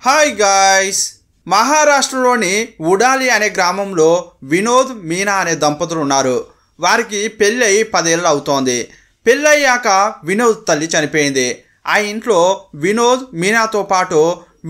Hi guys, మహారాష్ట్రలోని ఉడాలి అనే గ్రామంలో వినోద్ మీనా అనే దంపతులు ఉన్నారు. వారికి పెళ్ళి 10 ఏళ్ళు అవుతోంది. పెళ్ళయ్యాక వినోద్ తల్లి చనిపోయింది. ఆ ఇంట్లో వినోద్ మీనాతో పాటు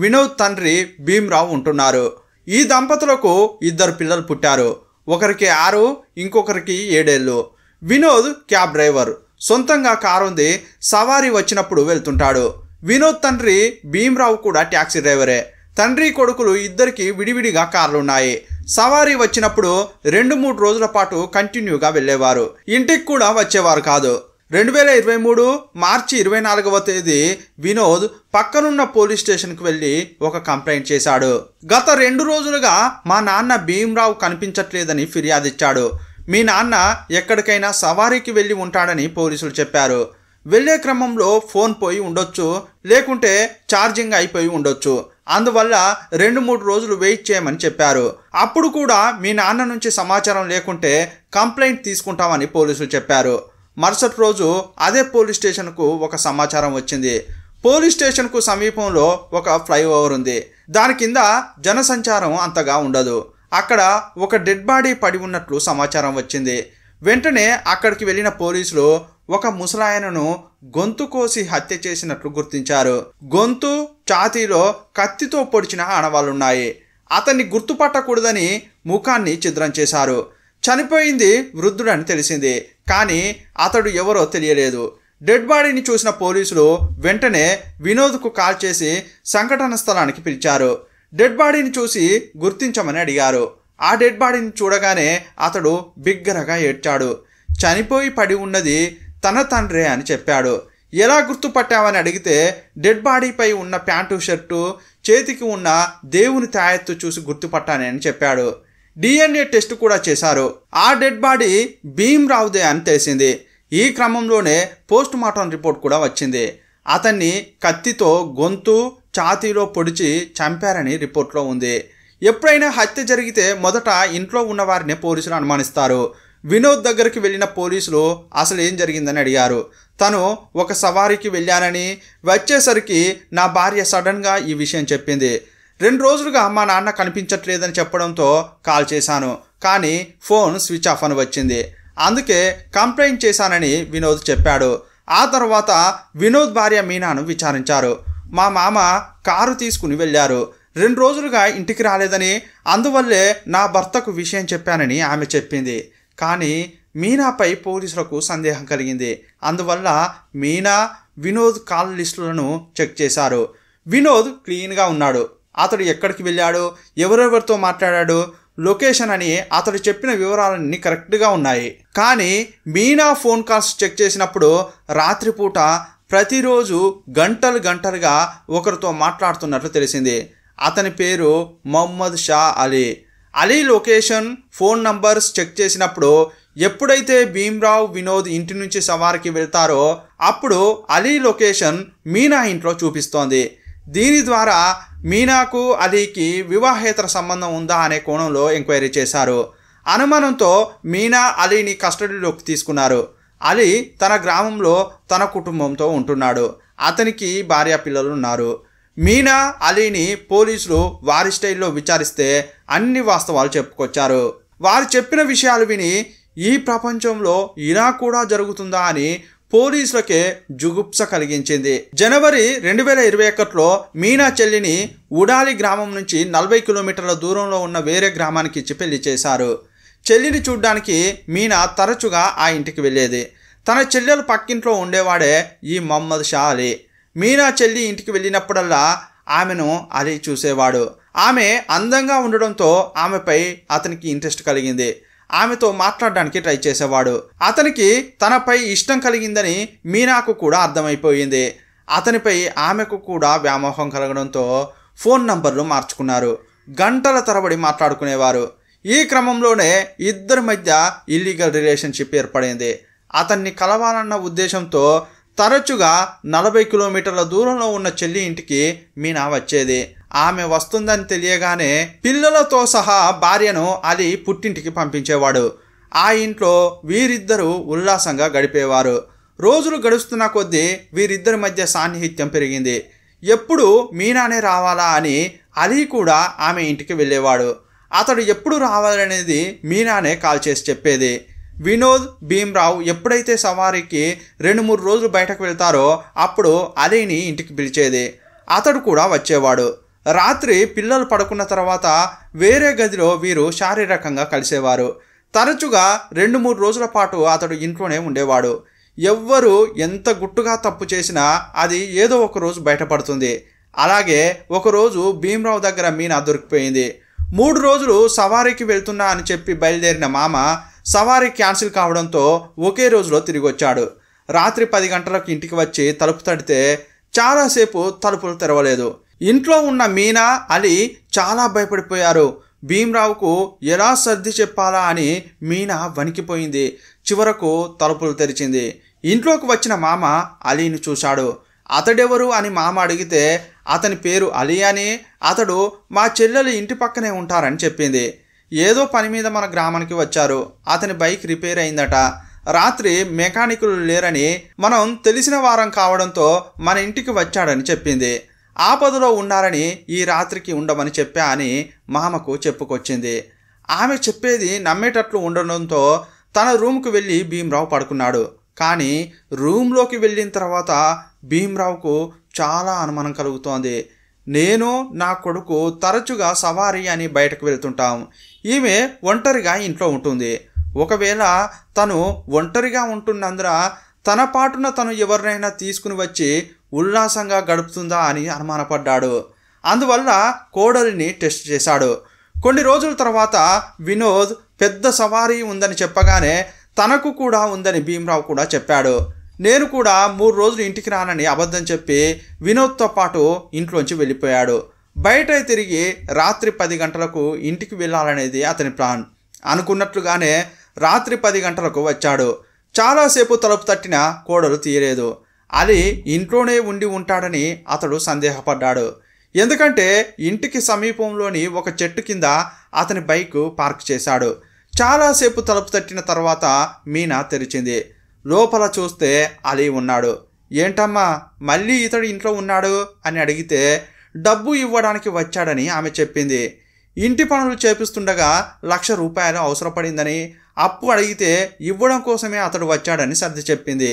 వినోద్ తండ్రి భీమ్రావ్ ఉంటున్నారు. ఈ దంపతులకు 2 పిల్లలు పుట్టారు. ఒకరికి 6, ఇంకొకరికి 7 ఏళ్ళు. వినోద్ క్యాబ్ డ్రైవర్, సొంతంగా కారు ఉంది. సవారీ వచ్చినప్పుడు వెళ్తుంటాడు. వినోద్ తండ్రి భీమ్రావ్ కూడా ట్యాక్సీ డ్రైవరే. తండ్రి కొడుకులు ఇద్దరికి విడివిడిగా కార్లు ఉన్నాయి. సవారీ వచ్చినప్పుడు 2-3 రోజుల పాటు కంటిన్యూగా వెళ్ళేవారు. ఇంటికి కూడా వచ్చేవారు కాదు. 2023 మార్చి 24వ తేదీ వినోద్ పక్కనున్న పోలీస్ స్టేషన్కి వెళ్ళి ఒక కంప్లైంట్ చేశాడు. గత 2 రోజులుగా మా నాన్న భీమ్రావ్ కనిపించట్లేదని ఫిర్యాదు ఇచ్చాడు. మీ నాన్న ఎక్కడికైనా సవారీకి వెళ్ళి ఉంటాడని పోలీసులు చెప్పారు. వెళ్ళే క్రమంలో ఫోన్ పోయి ఉండొచ్చు, లేకుంటే ఛార్జింగ్ అయిపోయి ఉండొచ్చు. అందువల్ల 2-3 రోజులు వెయిట్ చేయమని చెప్పారు. అప్పుడు కూడా మీ నాన్న నుంచి సమాచారం లేకుంటే కంప్లైంట్ తీసుకుంటామని పోలీసులు చెప్పారు. మరుసటి రోజు అదే పోలీస్ స్టేషన్కు ఒక సమాచారం వచ్చింది. పోలీస్ స్టేషన్కు సమీపంలో ఒక ఫ్లైఓవర్ ఉంది. దాని కింద జనసంచారం అంతగా ఉండదు. అక్కడ ఒక డెడ్ బాడీ పడి ఉన్నట్లు సమాచారం వచ్చింది. వెంటనే అక్కడికి వెళ్ళిన పోలీసులు ఒక ముసలాయనను గొంతు కోసి హత్య చేసినట్లు గుర్తించారు. గొంతు, ఛాతీలో కత్తితో పొడిచిన ఆనవాళ్లున్నాయి. అతన్ని గుర్తుపట్టకూడదని ముఖాన్ని ఛిద్రం చేశారు. చనిపోయింది వృద్ధుడని తెలిసింది, కానీ అతడు ఎవరో తెలియలేదు. డెడ్ బాడీని చూసిన పోలీసులు వెంటనే వినోద్కు కాల్ చేసి సంఘటన స్థలానికి పిలిచారు. డెడ్ బాడీని చూసి గుర్తించమని అడిగారు. ఆ డెడ్ బాడీని చూడగానే అతడు బిగ్గరగా ఏడ్చాడు. చనిపోయి పడి ఉన్నది తన తండ్రే అని చెప్పాడు. ఎలా గుర్తుపట్టావని అడిగితే డెడ్ బాడీపై ఉన్న ప్యాంటు, షర్టు, చేతికి ఉన్న దేవుని తాయెత్తు చూసి గుర్తుపట్టానని చెప్పాడు. DNA టెస్ట్ కూడా చేశారు. ఆ డెడ్ బాడీ భీమ్రావ్దే అని తెలిసింది. ఈ క్రమంలోనే పోస్ట్ మార్టం రిపోర్ట్ కూడా వచ్చింది. అతన్ని కత్తితో గొంతు, ఛాతీలో పొడిచి చంపారని రిపోర్ట్లో ఉంది. ఎప్పుడైనా హత్య జరిగితే మొదట ఇంట్లో ఉన్న వారిని పోలీసులు అనుమానిస్తారు. వినోద్ దగ్గరికి వెళ్ళిన పోలీసులు అసలు ఏం జరిగిందని అడిగారు. తను ఒక సవారీకి వెళ్ళానని, వచ్చేసరికి నా భార్య సడన్గా ఈ విషయం చెప్పింది. 2 రోజులుగా మా నాన్న కనిపించట్లేదని చెప్పడంతో కాల్ చేశాను, కానీ ఫోన్ స్విచ్ ఆఫ్ అని వచ్చింది. అందుకే కంప్లైంట్ చేశానని వినోద్ చెప్పాడు. ఆ తర్వాత వినోద్ భార్య మీనాను విచారించారు. మా మామ కారు తీసుకుని వెళ్ళారు. 2 రోజులుగా ఇంటికి రాలేదని, అందువల్లే నా భర్తకు విషయం చెప్పానని ఆమె చెప్పింది. కానీ మీనాపై పోలీసులకు సందేహం కలిగింది. అందువల్ల మీనా, వినోద్ కాల్ లిస్టులను చెక్ చేశారు. వినోద్ క్లీన్గా ఉన్నాడు. అతడు ఎక్కడికి వెళ్ళాడు, ఎవరెవరితో మాట్లాడాడు, లొకేషన్ అని అతడు చెప్పిన వివరాలన్నీ కరెక్ట్గా ఉన్నాయి. కానీ మీనా ఫోన్ కాల్స్ చెక్ చేసినప్పుడు రాత్రిపూట ప్రతిరోజు గంటలుగా ఒకరితో మాట్లాడుతున్నట్లు తెలిసింది. అతని పేరు Mohammed Shah Ali. Ali location, phone numbers check చేసినప్పుడు ఎప్పుడైతే భీమ్రావ్, వినోద్ ఇంటి నుంచి సవారికి వెళ్తారో అప్పుడు అలీ లొకేషన్ మీనా ఇంట్లో చూపిస్తోంది. దీని ద్వారా మీనాకు అలీకి వివాహేతర సంబంధం ఉందా అనే కోణంలో ఎంక్వైరీ చేశారు. అనుమానంతో మీనా అలీని కస్టడీలోకి తీసుకున్నారు. అలీ తన గ్రామంలో తన కుటుంబంతో ఉంటున్నాడు. అతనికి భార్య, పిల్లలు ఉన్నారు. మీనా, అలీని పోలీసులు వారి స్టైల్లో విచారిస్తే అన్ని వాస్తవాలు చెప్పుకొచ్చారు. వారు చెప్పిన విషయాలు విని ఈ ప్రపంచంలో ఇలా కూడా జరుగుతుందా అని పోలీసులకే జుగుప్స కలిగించింది. జనవరి 2021లో మీనా చెల్లిని ఉడాలి గ్రామం నుంచి 40 కిలోమీటర్ల దూరంలో ఉన్న వేరే గ్రామానికి ఇచ్చి పెళ్లి చేశారు. చెల్లిని చూడ్డానికి మీనా తరచుగా ఆ ఇంటికి వెళ్ళేది. తన చెల్లెలు పక్కింట్లో ఉండేవాడే ఈ మొహమ్మద్ షా అలీ. మీనా చెల్లి ఇంటికి వెళ్ళినప్పుడల్లా ఆమెను అలీ చూసేవాడు. ఆమె అందంగా ఉండడంతో ఆమెపై అతనికి ఇంట్రెస్ట్ కలిగింది. ఆమెతో మాట్లాడడానికి ట్రై చేసేవాడు. అతనికి తనపై ఇష్టం కలిగిందని మీనాకు కూడా అర్థమైపోయింది. అతనిపై ఆమెకు కూడా వ్యామోహం కలగడంతో ఫోన్ నంబర్లు మార్చుకున్నారు. గంటల తరబడి మాట్లాడుకునేవారు. ఈ క్రమంలోనే ఇద్దరి మధ్య ఇల్లీగల్ రిలేషన్షిప్ ఏర్పడింది. అతన్ని కలవాలన్న ఉద్దేశంతో తరచుగా 40 కిలోమీటర్ల దూరంలో ఉన్న చెల్లి ఇంటికి మీనా వచ్చేది. ఆమె వస్తుందని తెలియగానే పిల్లలతో సహా భార్యను అలీ పుట్టింటికి పంపించేవాడు. ఆ ఇంట్లో వీరిద్దరూ ఉల్లాసంగా గడిపేవారు. రోజులు గడుస్తున్న కొద్దీ వీరిద్దరి మధ్య సాన్నిహిత్యం పెరిగింది. ఎప్పుడు మీనానే రావాలా అని అలీ కూడా ఆమె ఇంటికి వెళ్ళేవాడు. అతడు ఎప్పుడు రావాలనేది మీనానే కాల్ చేసి చెప్పేది. వినోద్, భీమ్రావ్ ఎప్పుడైతే సవారీకి 2-3 రోజులు బయటకు వెళ్తారో అప్పుడు అలీని ఇంటికి పిలిచేది. అతడు కూడా వచ్చేవాడు. రాత్రి పిల్లలు పడుకున్న తర్వాత వేరే గదిలో వీరు శారీరకంగా కలిసేవారు. తరచుగా 2-3 రోజుల పాటు అతడు ఇంట్లోనే ఉండేవాడు. ఎవ్వరు ఎంత గుట్టుగా తప్పు చేసినా అది ఏదో ఒక రోజు బయటపడుతుంది. అలాగే ఒకరోజు భీమ్రావ్ దగ్గర మీనా దొరికిపోయింది. 3 రోజులు సవారీకి వెళ్తున్నా అని చెప్పి బయలుదేరిన మామ సవారీ క్యాన్సిల్ కావడంతో ఒకే రోజులో తిరిగి వచ్చాడు. రాత్రి 10 గంటలకు ఇంటికి వచ్చి తలుపు తడితే చాలాసేపు తలుపులు తెరవలేదు. ఇంట్లో ఉన్న మీనా, అలీ చాలా భయపడిపోయారు. భీమ్రావుకు ఎలా సర్ది చెప్పాలా అని మీనా వణికిపోయింది. చివరకు తలుపులు తెరిచింది. ఇంట్లోకి వచ్చిన మామ అలీని చూశాడు. అతడెవరు అని మామ అడిగితే అతని పేరు అలీ అని, అతడు మా చెల్లెలు ఇంటి పక్కనే ఉంటారని చెప్పింది. ఏదో పని మీద మన గ్రామానికి వచ్చారు. అతని బైక్ రిపేర్ అయిందట. రాత్రి మెకానికులు లేరని, మనం తెలిసిన వారం కావడంతో మన ఇంటికి వచ్చాడని చెప్పింది. ఆపదలో ఉన్నారని ఈ రాత్రికి ఉండమని చెప్పా అని మామకు చెప్పుకొచ్చింది. ఆమె చెప్పేది నమ్మేటట్లు ఉండడంతో తన రూమ్కు వెళ్ళి భీమ్రావ్ పడుకున్నాడు. కానీ రూమ్లోకి వెళ్ళిన తర్వాత భీమ్రావ్కు చాలా అనుమానం కలుగుతోంది. నేను, నా కొడుకు తరచుగా సవారీ అని బయటకు వెళ్తుంటాం. ఈమె ఒంటరిగా ఇంట్లో ఉంటుంది. ఒకవేళ తను ఒంటరిగా ఉంటున్నందున తన పాటున తను ఎవరినైనా తీసుకుని వచ్చి ఉల్లాసంగా గడుపుతుందా అని అనుమానపడ్డాడు. అందువల్ల కోడలిని టెస్ట్ చేశాడు. కొన్ని రోజుల తర్వాత వినోద్ పెద్ద సవారీ ఉందని చెప్పగానే తనకు కూడా ఉందని భీమ్రావ్ కూడా చెప్పాడు. నేను కూడా 3 రోజులు ఇంటికి రానని అబద్ధం చెప్పి వినోద్తో పాటు ఇంట్లోంచి వెళ్ళిపోయాడు. బయట తిరిగి రాత్రి 10 గంటలకు ఇంటికి వెళ్ళాలనేది అతని ప్లాన్. అనుకున్నట్లుగానే రాత్రి 10 గంటలకు వచ్చాడు. చాలాసేపు తలుపు తట్టినా కోడలు తీయలేదు. అలీ ఇంట్లోనే ఉండి ఉంటాడని అతడు సందేహపడ్డాడు. ఎందుకంటే ఇంటికి సమీపంలోని ఒక చెట్టు కింద అతని బైక్ పార్క్ చేశాడు. చాలాసేపు తలుపు తట్టిన తర్వాత మీనా తెరిచింది. లోపల చూస్తే అలీ ఉన్నాడు. ఏంటమ్మా, మళ్ళీ ఇతడు ఇంట్లో ఉన్నాడు అని అడిగితే డబ్బు ఇవ్వడానికి వచ్చాడని ఆమె చెప్పింది. ఇంటి పనులు చేపిస్తుండగా ₹1,00,000 అవసరపడిందని, అప్పు అడిగితే ఇవ్వడం కోసమే అతడు వచ్చాడని సర్ది చెప్పింది.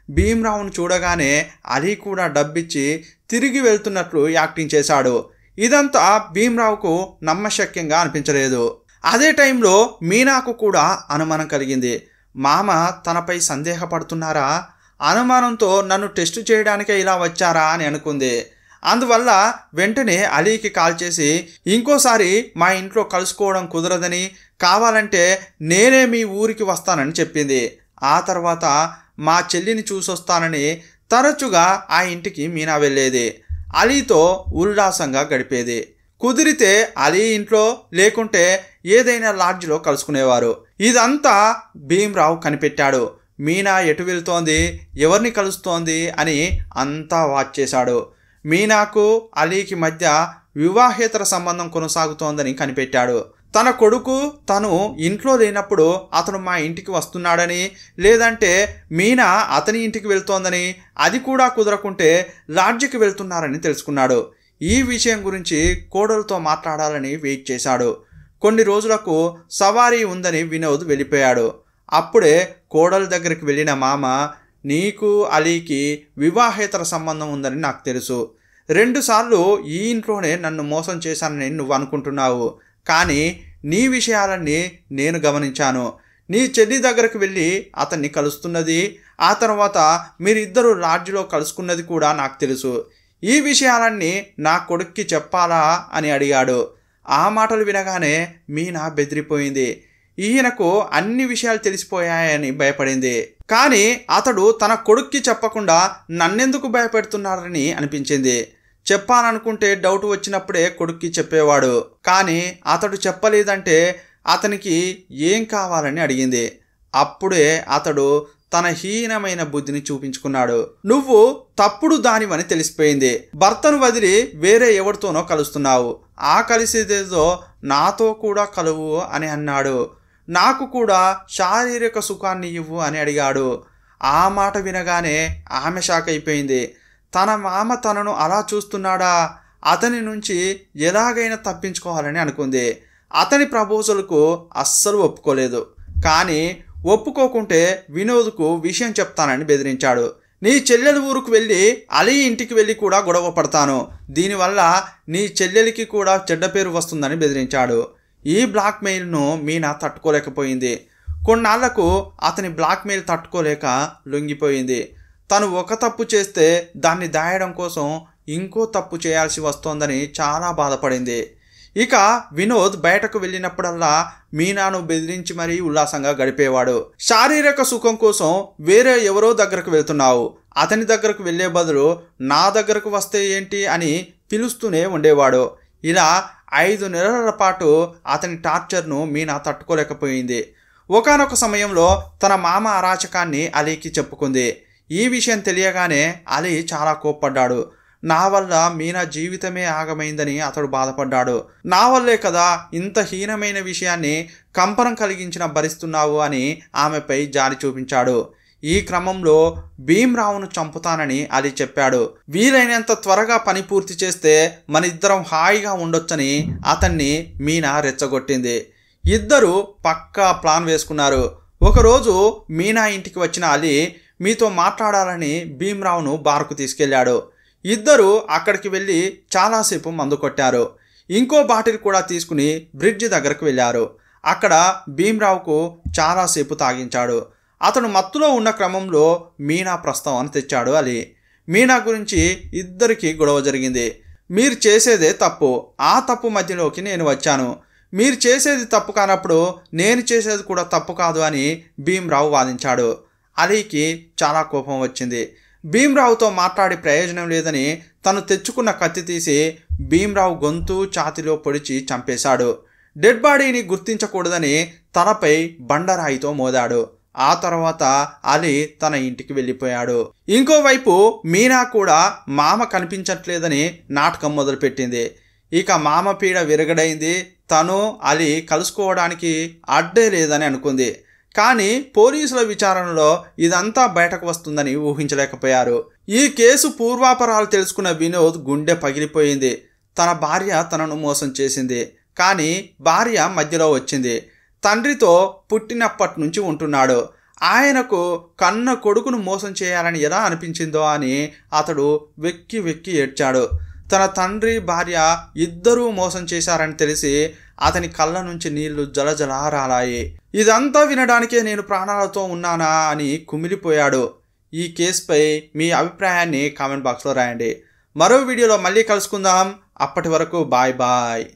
భీమ్రావును చూడగానే అలీ కూడా డబ్బిచ్చి తిరిగి వెళ్తున్నట్లు యాక్టింగ్ చేశాడు. ఇదంతా భీమ్రావుకు నమ్మశక్యంగా అనిపించలేదు. అదే టైంలో మీనాకు కూడా అనుమానం కలిగింది. మామ తనపై సందేహపడుతున్నారా, అనుమానంతో నన్ను టెస్ట్ చేయడానికే ఇలా వచ్చారా అని అనుకుంది. అందువల్ల వెంటనే అలీకి కాల్ చేసి ఇంకోసారి మా ఇంట్లో కలుసుకోవడం కుదరదని, కావాలంటే నేనే మీ ఊరికి వస్తానని చెప్పింది. ఆ తర్వాత మా చెల్లిని చూసొస్తానని తరచుగా ఆ ఇంటికి మీనా వెళ్ళేది. అలీతో ఉల్లాసంగా గడిపేది. కుదిరితే అలీ ఇంట్లో, లేకుంటే ఏదైనా లాడ్జ్లో కలుసుకునేవారు. ఇదంతా భీమ్రావ్ కనిపెట్టాడు. మీనా ఎటు వెళ్తోంది, ఎవరిని కలుస్తోంది అని అంతా వాచ్ చేశాడు. మీనాకు అలీకి మధ్య వివాహేతర సంబంధం కొనసాగుతోందని కనిపెట్టాడు. తన కొడుకు తను ఇంట్లో లేనప్పుడు అతను మా ఇంటికి వస్తున్నాడని, లేదంటే మీనా అతని ఇంటికి వెళ్తోందని, అది కూడా కుదరకుంటే లాడ్జికి వెళ్తున్నారని తెలుసుకున్నాడు. ఈ విషయం గురించి కోడలతో మాట్లాడాలని వెయిట్ చేశాడు. కొన్ని రోజులకు సవారీ ఉందని వినోద్ వెళ్ళిపోయాడు. అప్పుడే కోడల దగ్గరికి వెళ్ళిన మామ, నీకు అలీకి వివాహేతర సంబంధం ఉందని నాకు తెలుసు. 2 సార్లు ఈ ఇంట్లోనే నన్ను మోసం చేశానని నువ్వు అనుకుంటున్నావు. కానీ నీ విషయాలన్నీ నేను గమనించాను. నీ చెల్లి దగ్గరకు వెళ్ళి అతన్ని కలుస్తున్నది, ఆ తర్వాత మీరిద్దరూ లాడ్జిలో కలుసుకున్నది కూడా నాకు తెలుసు. ఈ విషయాలన్నీ నా కొడుక్కి చెప్పాలా అని అడిగాడు. ఆ మాటలు వినగానే మీనా బెదిరిపోయింది. ఈయనకు అన్ని విషయాలు తెలిసిపోయాయని భయపడింది. కానీ అతడు తన కొడుక్కి చెప్పకుండా నన్నెందుకు భయపెడుతున్నారని అనిపించింది. చెప్పాలనుకుంటే డౌట్ వచ్చినప్పుడే కొడుక్కి చెప్పేవాడు. కానీ అతడు చెప్పలేదంటే అతనికి ఏం కావాలని అడిగింది. అప్పుడే అతడు తన హీనమైన బుద్ధిని చూపించుకున్నాడు. నువ్వు తప్పుడు దానివని తెలిసిపోయింది. భర్తను వదిలి వేరే ఎవరితోనో కలుస్తున్నావు. ఆ కలిసేదేదో నాతో కూడా కలువు అని అన్నాడు. నాకు కూడా శారీరక సుఖాన్ని ఇవ్వు అని అడిగాడు. ఆ మాట వినగానే ఆమె షాక్ అయిపోయింది. తన మామ తనను అలా చూస్తున్నాడా, అతని నుంచి ఎలాగైనా తప్పించుకోవాలని అనుకుంది. అతని ప్రపోజల్కు అస్సలు ఒప్పుకోలేదు. కానీ ఒప్పుకోకుంటే వినోద్కు విషయం చెప్తానని బెదిరించాడు. నీ చెల్లెలి ఊరుకు వెళ్ళి అలీ ఇంటికి వెళ్ళి కూడా గొడవ పడతాను, దీనివల్ల నీ చెల్లెలికి కూడా చెడ్డ పేరు వస్తుందని బెదిరించాడు. ఈ బ్లాక్మెయిల్ను మీనా తట్టుకోలేకపోయింది. కొన్నాళ్లకు అతని బ్లాక్మెయిల్ తట్టుకోలేక లొంగిపోయింది. తను ఒక తప్పు చేస్తే దాన్ని దాయడం కోసం ఇంకో తప్పు చేయాల్సి వస్తోందని చాలా బాధపడింది. ఇక వినోద్ బయటకు వెళ్ళినప్పుడల్లా మీనాను బెదిరించి మరీ ఉల్లాసంగా గడిపేవాడు. శారీరక సుఖం కోసం వేరే ఎవరో దగ్గరకు వెళ్తున్నావు, అతని దగ్గరకు వెళ్లే బదులు నా దగ్గరకు వస్తే ఏంటి అని పిలుస్తూనే ఉండేవాడు. ఇలా 5 నెలల పాటు అతని టార్చర్ను మీనా తట్టుకోలేకపోయింది. ఒకానొక సమయంలో తన మామ అరాచకాన్ని అలీకి చెప్పుకుంది. ఈ విషయం తెలియగానే అలీ చాలా కోప్పడ్డాడు. నా వల్ల మీనా జీవితమే ఆగమైందని అతడు బాధపడ్డాడు. నా వల్లే కదా ఇంత హీనమైన విషయాన్ని కంపనం కలిగించిన భరిస్తున్నావు అని ఆమెపై జాలి చూపించాడు. ఈ క్రమంలో భీమ్రావును చంపుతానని అలీ చెప్పాడు. వీలైనంత త్వరగా పని పూర్తి చేస్తే మన ఇద్దరం హాయిగా ఉండొచ్చని అతన్ని మీనా రెచ్చగొట్టింది. ఇద్దరు పక్కా ప్లాన్ వేసుకున్నారు. ఒకరోజు మీనా ఇంటికి వచ్చిన అలీ మీతో మాట్లాడాలని భీమ్రావును బార్కు తీసుకెళ్లాడు. ఇద్దరు అక్కడికి వెళ్ళి చాలాసేపు మందు కొట్టారు. ఇంకో బాటిల్ కూడా తీసుకుని బ్రిడ్జి దగ్గరకు వెళ్ళారు. అక్కడ భీమ్రావుకు చాలాసేపు తాగించాడు. అతను మత్తులో ఉన్న క్రమంలో మీనా ప్రస్తావన తెచ్చాడు అలీ. మీనా గురించి ఇద్దరికి గొడవ జరిగింది. మీరు చేసేదే తప్పు, ఆ తప్పు మధ్యలోకి నేను వచ్చాను, మీరు చేసేది తప్పు కానప్పుడు నేను చేసేది కూడా తప్పు కాదు అని భీమ్రావు వాదించాడు. అలీకి చాలా కోపం వచ్చింది. భీమ్రావుతో మాట్లాడి ప్రయోజనం లేదని తను తెచ్చుకున్న కత్తి తీసి భీమ్రావు గొంతు ఛాతిలో పొడిచి చంపేశాడు. డెడ్ బాడీని గుర్తించకూడదని తలపై బండరాయితో మోదాడు. ఆ తర్వాత అలీ తన ఇంటికి వెళ్ళిపోయాడు. ఇంకోవైపు మీనా కూడా మామ కనిపించట్లేదని నాటకం మొదలుపెట్టింది. ఇక మామ పీడ విరగడైంది. తను అలీ కలుసుకోవడానికి అడ్డే లేదని అనుకుంది. కానీ పోలీసుల విచారణలో ఇదంతా బయటకు వస్తుందని ఊహించలేకపోయారు. ఈ కేసు పూర్వాపరాలు తెలుసుకున్న వినోద్ గుండె పగిలిపోయింది. తన భార్య తనను మోసం చేసింది, కానీ భార్య మధ్యలో వచ్చింది. తండ్రితో పుట్టినప్పటి నుంచి ఉంటున్నాడు. ఆయనకు కన్న కొడుకును మోసం చేయాలని ఎలా అనిపించిందో అని అతడు వెక్కి వెక్కి ఏడ్చాడు. తన తండ్రి భార్య ఇద్దరూ మోసం చేశారని తెలిసి అతని కళ్ళ నుంచి నీళ్లు జలజలా రాలాయి. ఇదంతా వినడానికే నేను ప్రాణాలతో ఉన్నానా అని కుమిలిపోయాడు. ఈ కేసుపై మీ అభిప్రాయాన్ని కామెంట్ బాక్స్లో రాయండి. మరో వీడియోలో మళ్ళీ కలుసుకుందాం. అప్పటి వరకు బాయ్ బాయ్.